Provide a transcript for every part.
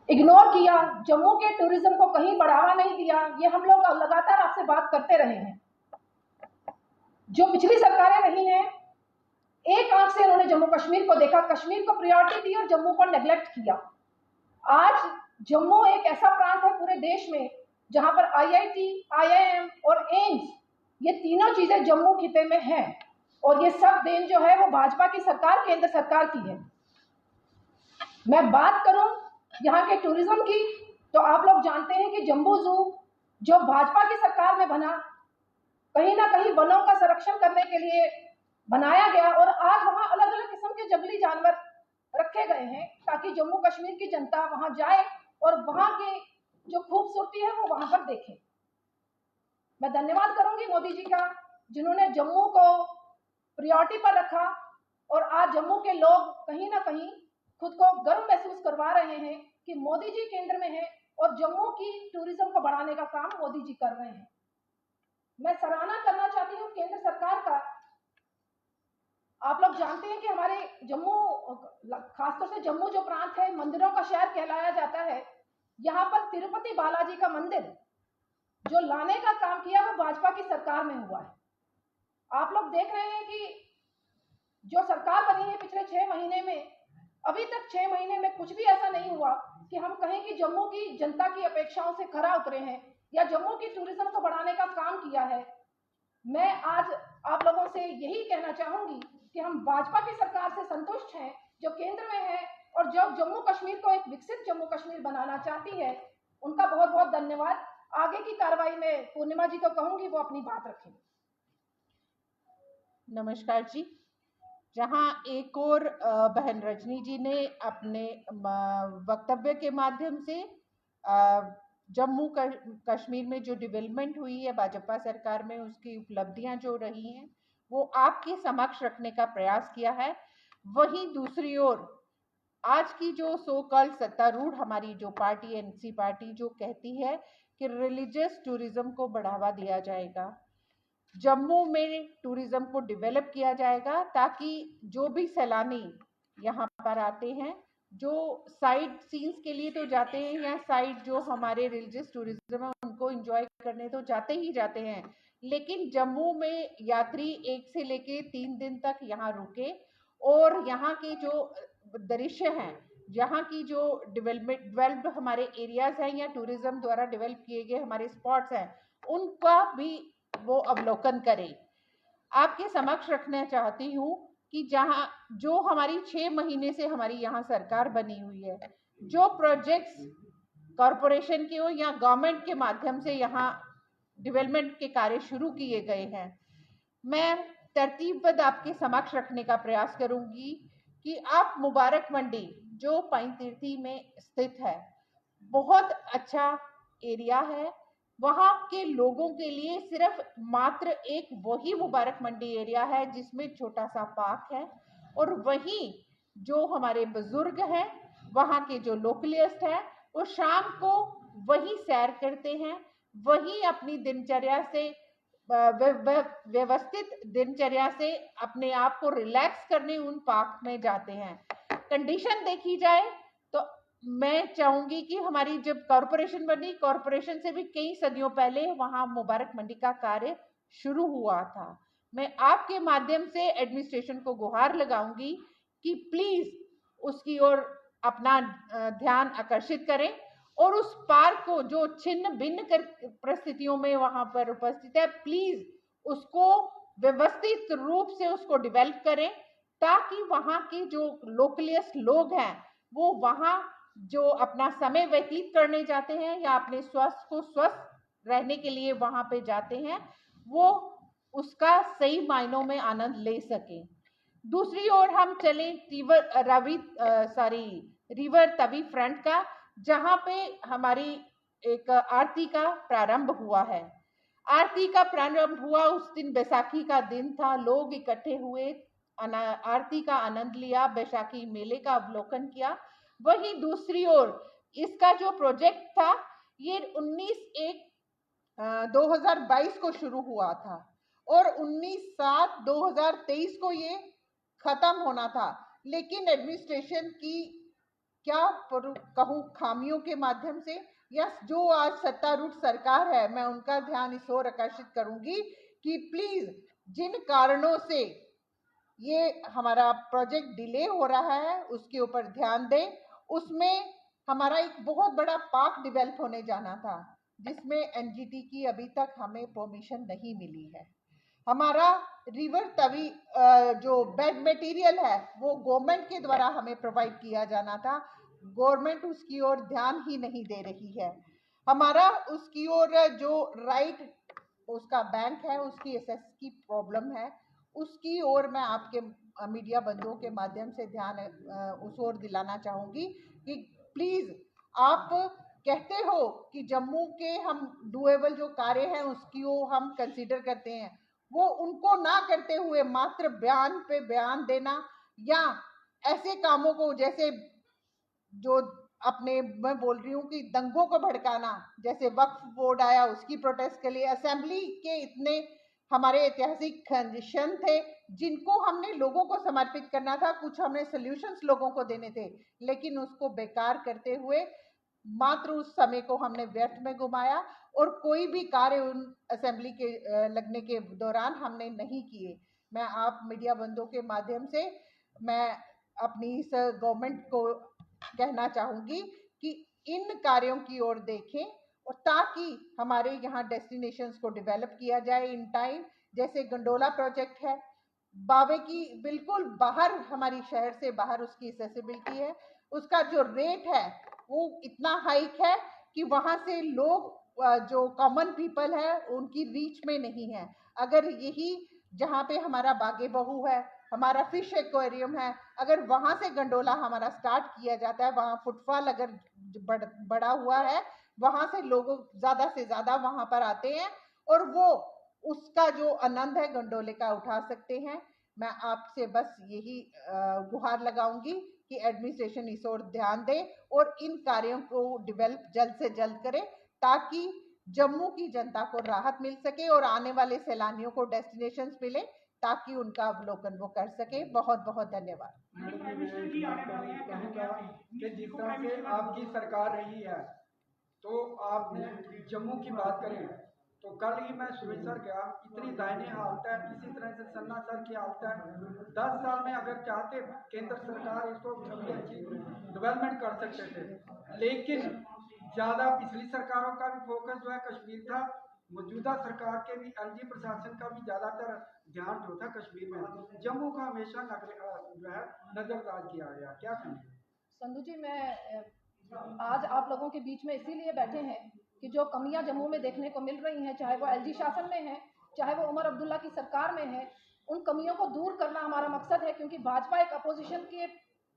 Ignore किया, जम्मू के tourism को कहीं बढ़ावा नहीं दिया। ये हम लोग लगातार आपसे बात करते रहे हैं। जो पिछली सरकारें रही हैं, एक आंख से उन्होंने जम्मू कश्मीर को देखा, कश्मीर को प्रायोरिटी दी और जम्मू को नेग्लेक्ट किया। आज जम्मू एक ऐसा प्रांत है पूरे देश में जहां पर आईआईटी, आईआईएम और एम्स, ये तीनों चीजें जम्मू खिते में हैं। और ये सब देन जो है वो भाजपा की सरकार, केंद्र सरकार की है। मैं बात करूं यहाँ के टूरिज्म की, तो आप लोग जानते हैं कि जम्बू जू जो भाजपा की सरकार में बना, कहीं ना कहीं वनों का संरक्षण करने के लिए बनाया गया और आज वहां अलग अलग किस्म के जंगली जानवर रखे गए हैं ताकि जम्मू कश्मीर की जनता वहां जाए और वहां की जो खूबसूरती है वो वहां पर देखे। मैं धन्यवाद करूंगी मोदी जी का, जिन्होंने जम्मू को प्रायोरिटी पर रखा और आज जम्मू के लोग कहीं ना कहीं खुद को गर्व महसूस करवा रहे हैं कि मोदी जी केंद्र में हैं और जम्मू की टूरिज्म को बढ़ाने का काम मोदी जी कर रहे हैं। मैं सराहना करना चाहती हूँ केंद्र सरकार का। आप लोग जानते हैं कि हमारे जम्मू, खासतौर से जम्मू जो प्रांत है, मंदिरों का शहर कहलाया जाता है। यहाँ पर तिरुपति बालाजी का मंदिर जो लाने का काम किया वो भाजपा की सरकार में हुआ है। आप लोग देख रहे हैं कि जो सरकार बनी है पिछले 6 महीने में, अभी तक 6 महीने में कुछ भी ऐसा नहीं हुआ कि हम कहें कि जम्मू की जनता की अपेक्षाओं से खरा उतरे हैं या जम्मू की टूरिज्म को बढ़ाने का काम किया है। मैं आज आप लोगों से यही कहना चाहूंगी कि हम भाजपा की सरकार से संतुष्ट हैं जो केंद्र में है और जो जम्मू कश्मीर को एक विकसित जम्मू कश्मीर बनाना चाहती है। उनका बहुत बहुत धन्यवाद। आगे की कार्रवाई में पूर्णिमा जी को कहूंगी वो अपनी बात रखें। नमस्कार जी। जहां एक और बहन रजनी जी ने अपने वक्तव्य के माध्यम से जम्मू कश्मीर में जो डेवलपमेंट हुई है भाजपा सरकार में, उसकी उपलब्धियां जो रही हैं वो आपके समक्ष रखने का प्रयास किया है। वहीं दूसरी ओर आज की जो सो कॉल्ड सत्तारूढ़ हमारी जो पार्टी एनसी पार्टी जो कहती है कि रिलीजियस टूरिज्म को बढ़ावा दिया जाएगा, जम्मू में टूरिज्म को डेवलप किया जाएगा ताकि जो भी सैलानी यहाँ पर आते हैं, जो साइड सीन्स के लिए तो जाते हैं या साइड जो हमारे रिलीजियस टूरिज्म है उनको एंजॉय करने तो जाते ही जाते हैं, लेकिन जम्मू में यात्री 1 से लेके 3 दिन तक यहाँ रुके और यहाँ के जो दृश्य हैं, यहाँ की जो डेवलप्ड हमारे एरियाज हैं या टूरिज्म द्वारा डेवलप किए गए हमारे स्पॉट्स हैं, उनका भी वो अवलोकन करें। आपके समक्ष रखना चाहती हूँ कि जहां जो हमारी 6 महीने से हमारी यहाँ सरकार बनी हुई है, जो प्रोजेक्ट्स कॉरपोरेशन के हो या गवर्नमेंट के माध्यम से यहाँ डेवलपमेंट के कार्य शुरू किए गए हैं, मैं तरतीबबद्ध आपके समक्ष रखने का प्रयास करूंगी कि आप मुबारक मंडी जो पाइनतीर्थी में स्थित है, बहुत अच्छा एरिया है। वहां के लोगों के लिए सिर्फ मात्र एक वही मुबारक मंडी एरिया है जिसमें छोटा सा पार्क है और वहीं जो हमारे बुजुर्ग हैं, वहां के जो लोकलिस्ट हैं, वो शाम को वही सैर करते हैं, वही अपनी दिनचर्या से व्यवस्थित दिनचर्या से अपने आप को रिलैक्स करने उन पार्क में जाते हैं। कंडीशन देखी जाए तो मैं चाहूंगी कि हमारी जब कॉरपोरेशन बनी, कॉरपोरेशन से भी कई सदियों पहले वहां मुबारक मंडी का कार्य शुरू हुआ था। मैं आपके माध्यम से एडमिनिस्ट्रेशन को गुहार लगाऊंगी कि प्लीज उसकी ओर अपना ध्यान आकर्षित करें और उस पार्क को जो छिन्न भिन्न कर परिस्थितियों में वहां पर उपस्थित है, प्लीज उसको व्यवस्थित रूप से उसको डेवलप करें ताकि वहां के जो लोकलिस्ट लोग हैं वो वहां जो अपना समय व्यतीत करने जाते हैं या अपने स्वास्थ्य को स्वस्थ रहने के लिए वहां पे जाते हैं, वो उसका सही मायनों में आनंद ले सकें। दूसरी ओर हम चलें रिवर तवी फ्रंट का, जहां पे हमारी एक आरती का प्रारंभ हुआ है। आरती का प्रारंभ हुआ उस दिन बैसाखी का दिन था, लोग इकट्ठे हुए, आरती का आनंद लिया, बैसाखी मेले का अवलोकन किया। वहीं दूसरी ओर इसका जो प्रोजेक्ट था ये 19/1/2022 को शुरू हुआ था और 19/7/2023 को ये खत्म होना था, लेकिन एडमिनिस्ट्रेशन की क्या कहूँ, खामियों के माध्यम से, या जो आज सत्तारूढ़ सरकार है, मैं उनका ध्यान इस ओर आकर्षित करूंगी कि प्लीज जिन कारणों से ये हमारा प्रोजेक्ट डिले हो रहा है उसके ऊपर ध्यान दें। उसमें हमारा एक बहुत बड़ा पार्क डेवलप होने जाना था जिसमें एनजीटी की अभी तक हमें परमिशन नहीं मिली है। हमारा रिवर तवी जो बेड मटेरियल है वो गवर्नमेंट के द्वारा हमें प्रोवाइड किया जाना था, गवर्नमेंट उसकी ओर ध्यान ही नहीं दे रही है। हमारा उसकी ओर जो राइट उसका बैंक है उसकी एसेस की प्रॉब्लम है, उसकी ओर मैं आपके मीडिया बंधुओं के माध्यम से ध्यान उस ओर दिलाना चाहूंगी कि प्लीज, आप कहते हो कि जम्मू के हम डुएबल जो कार्य हैं उसकी हम कंसीडर करते हैं, वो उनको ना करते हुए मात्र बयान पे बयान देना, या ऐसे कामों को जैसे जो अपने, मैं बोल रही हूँ कि दंगों को भड़काना, जैसे वक्फ बोर्ड आया उसकी प्रोटेस्ट के लिए, असेंबली के इतने हमारे ऐतिहासिक क्षण थे जिनको हमने लोगों को समर्पित करना था, कुछ हमने सॉल्यूशंस लोगों को देने थे, लेकिन उसको बेकार करते हुए मात्र उस समय को हमने व्यर्थ में घुमाया और कोई भी कार्य उन असेंबली के लगने के दौरान हमने नहीं किए। मैं आप मीडिया बंधुओं के माध्यम से मैं अपनी इस गवर्नमेंट को कहना चाहूंगी कि इन कार्यों की ओर देखें और ताकि हमारे यहाँ डेस्टिनेशंस को डेवलप किया जाए इन टाइम। जैसे गंडोला प्रोजेक्ट है, बावे की बिल्कुल बाहर, हमारी शहर से बाहर उसकी एक्सेसिबिलिटी है, उसका जो रेट है वो इतना हाइक है कि वहां से लोग जो कॉमन पीपल है उनकी रीच में नहीं है। अगर यही जहाँ पे हमारा बागे बहू है, हमारा फिश एक्वेरियम है, अगर वहां से गंडोला हमारा स्टार्ट किया जाता है, वहां फुटफॉल अगर बड़ा हुआ है, वहां से लोग ज्यादा से ज्यादा वहां पर आते हैं और वो उसका जो आनंद है गंडोले का उठा सकते हैं। मैं आपसे बस यही गुहार लगाऊंगी कि एडमिनिस्ट्रेशन इस ओर ध्यान दे और इन कार्यों को डेवलप जल्द से जल्द करे ताकि जम्मू की जनता को राहत मिल सके और आने वाले सैलानियों को डेस्टिनेशंस मिले ताकि उनका अवलोकन वो कर सके। बहुत बहुत धन्यवाद। कि जिस तरह से आपकी सरकार रही है तो आपने जम्मू की बात करें तो कल ही मैं सुरेसर गया, इतनी दयनीय हालत है, इसी तरह से सन्ना सर की हालत है। 10 साल में अगर चाहते केंद्र सरकार इसको छवि अच्छी डेवलपमेंट कर सकते थे, लेकिन ज़्यादा पिछली सरकारों का भी फोकस जो है कश्मीर था, मौजूदा सरकार के भी एलजी प्रशासन का भी ज़्यादातर ध्यान जो था कश्मीर में, जम्मू का हमेशा जो है नजरअंदाज किया गया। क्या कहेंगे? संधू जी, मैं आज आप लोगों के बीच में इसीलिए बैठे हैं कि जो कमियां जम्मू में देखने को मिल रही हैं, चाहे वो एलजी शासन में है, चाहे वो उमर अब्दुल्ला की सरकार में है, उन कमियों को दूर करना हमारा मकसद है। क्योंकि भाजपा एक अपोजिशन के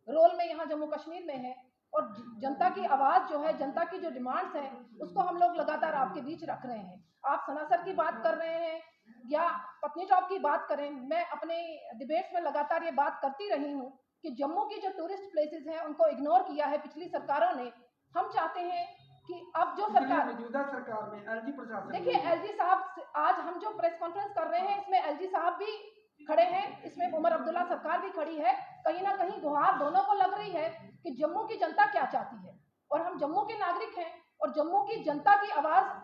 रोल में यहाँ जम्मू कश्मीर में है और जनता की आवाज़ जो है, जनता की जो डिमांड्स हैं, उसको हम लोग लगातार आपके बीच रख रहे हैं। आप सनासर की बात कर रहे हैं या पत्नी टॉप की बात करें, मैं अपने डिबेट्स में लगातार ये बात करती रही हूँ कि जम्मू की जो टूरिस्ट प्लेसेस हैं उनको इग्नोर किया है पिछली सरकारों ने। हम चाहते हैं कि अब जो सरकार, मौजूदा सरकार में एलजी प्रशासन, देखिए एलजी साहब, आज हम जो प्रेस कॉन्फ्रेंस कर रहे हैं इसमें एलजी साहब भी खड़े हैं, इसमें उमर अब्दुल्ला सरकार भी खड़ी है। कहीं ना कहीं गुहार दोनों को लग रही है कि जम्मू की जनता क्या चाहती है और हम जम्मू के नागरिक हैं और जम्मू की जनता की आवाज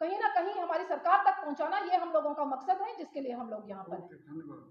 कहीं ना कहीं हमारी सरकार तक पहुंचाना, ये हम लोगों का मकसद है जिसके लिए हम लोग यहाँ पर हैं। धन्यवाद।